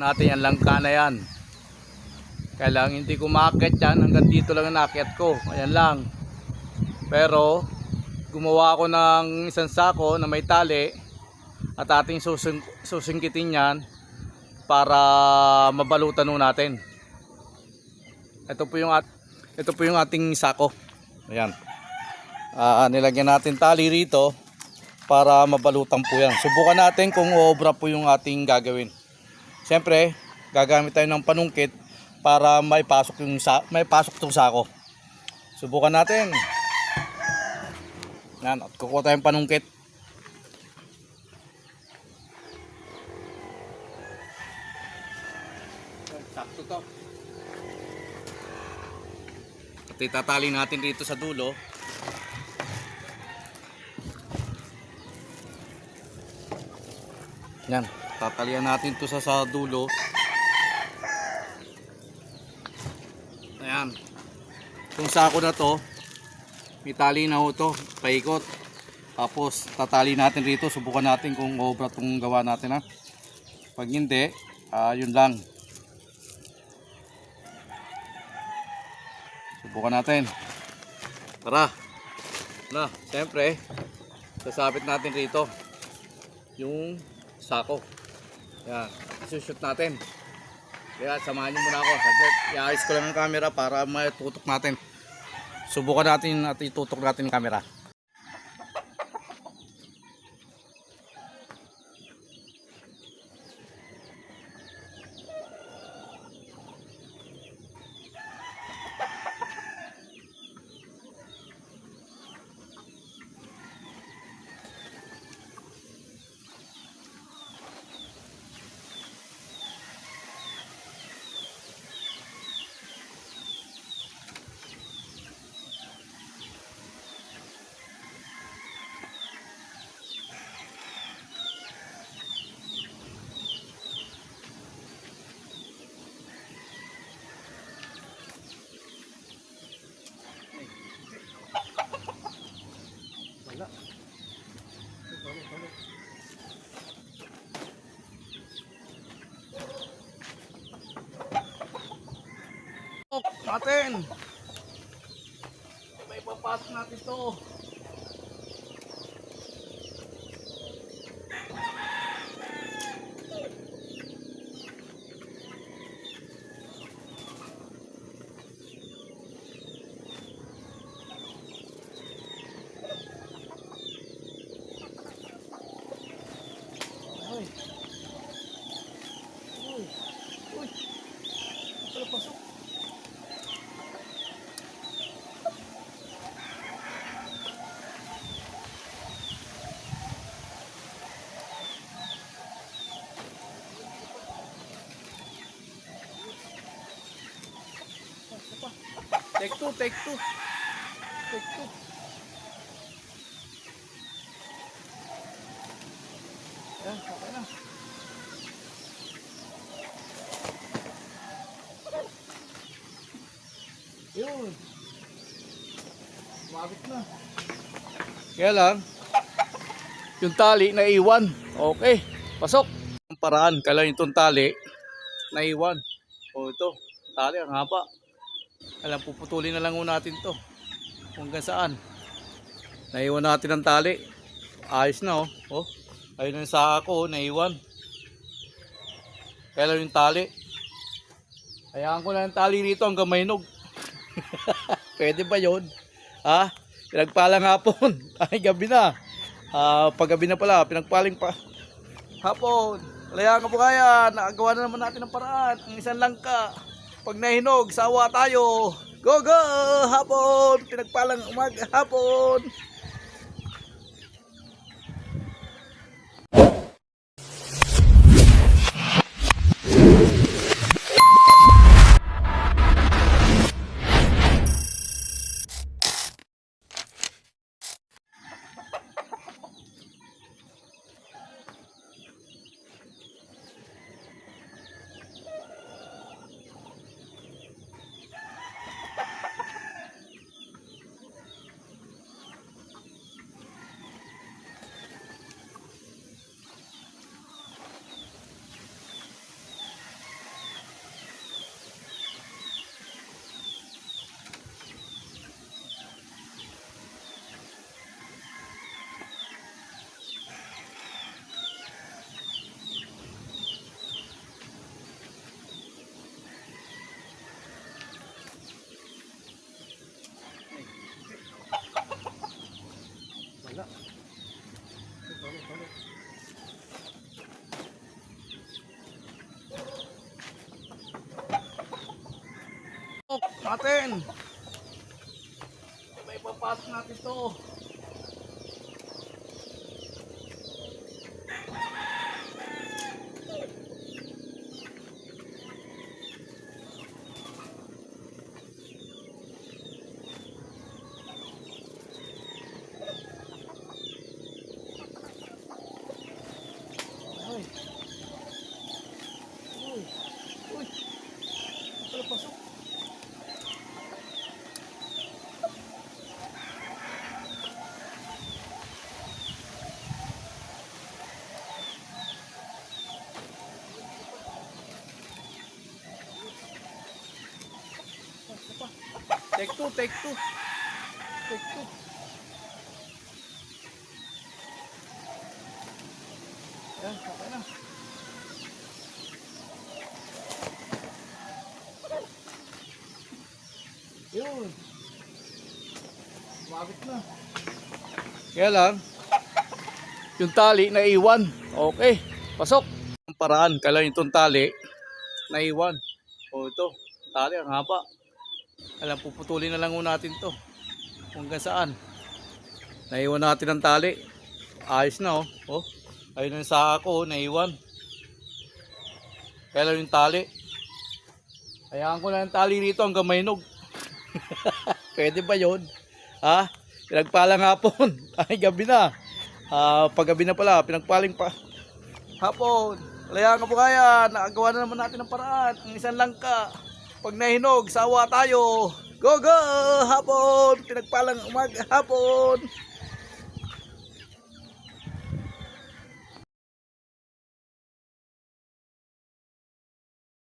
natin yan, langka na yan. Kailangan hindi ko maakyat yan, hanggang dito lang ang naakyat ko, ayan lang. Pero gumawa ako ng isang sako na may tali at ating susungkitin yan para mabalutan natin. Ito po yung ating sako. Ayan. Nilagyan natin tali rito para mabalutan po yan. Subukan natin kung obra po yung ating gagawin. Siyempre, gagamit tayo ng panungkit para may pasok tong sako. Subukan natin. Yan, at kukuha tayong panungkit. Sakto to. At itatali natin dito sa dulo. Yan, tatalian natin to sa dulo. Ayan. Itong sako na to, may tali na ho to, paikot. Tapos tatali natin rito, subukan natin kung obra itong gawa natin ha. Pag hindi, yun lang. Subukan natin. Tara. Na, siyempre, sasabit natin rito yung sako. Yan, isushoot natin. Kaya samahan nyo muna ako. I-ayos ko lang ang camera para matutok natin. Subukan natin at itutok natin ang camera. Wala. Natin. May papasok natin to. Take two. Take two. Yan, okay na. Yun. Mabit na. Kaya lang, yung tali naiwan. Okay, pasok. Ang paraan, kailan itong tali naiwan. O ito, tali ang haba. Alam, puputulin na lang natin to hanggang saan. Naiwan natin ang tali. Ayos na oh. Ayun ang sako, naiwan. Kailan yung tali. Hayaan ko na yung tali rito hanggang mainog. Pwede ba yun? Ha? Pinagpalang hapon. Ay, gabi na. Pag gabi na pala, pinagpaling pa hapon. Hayaan ka po kaya. Nakagawa na naman natin ng paraan. Ang isang langka. Pag nahinog, sawa tayo. Go! Hapon! Pinagpalang umaga hapon. natin. May papasok natin to. Ay. Uy. Uy. Wala pasok. Take two, take two. Take two. Yan, okay na. Yun. Mabit na. Kaya lang, yung tali naiwan. Okay, pasok. Ang paraan, kailan itong tali naiwan. O ito, tali ang haba. Alam, puputulin na lang muna natin to. Kung hanggang saan. Naiwan natin ang tali. Ayos na oh. Oh, ayun ang sako, naiwan. Kaya lang yung tali. Hayaan ko lang yung tali rito hanggang mainog. Pwede ba yun? Ha? Pinagpalang hapon. Ay, gabi na. Paggabi na pala, pinagpaling pa. Hapon. Kaya ka po kaya, nakagawa na naman natin ng paraan. Ang isang langka. Pag nahinog, sawa tayo. Go, go! Hapon! Pinagpalang umaga, hapon!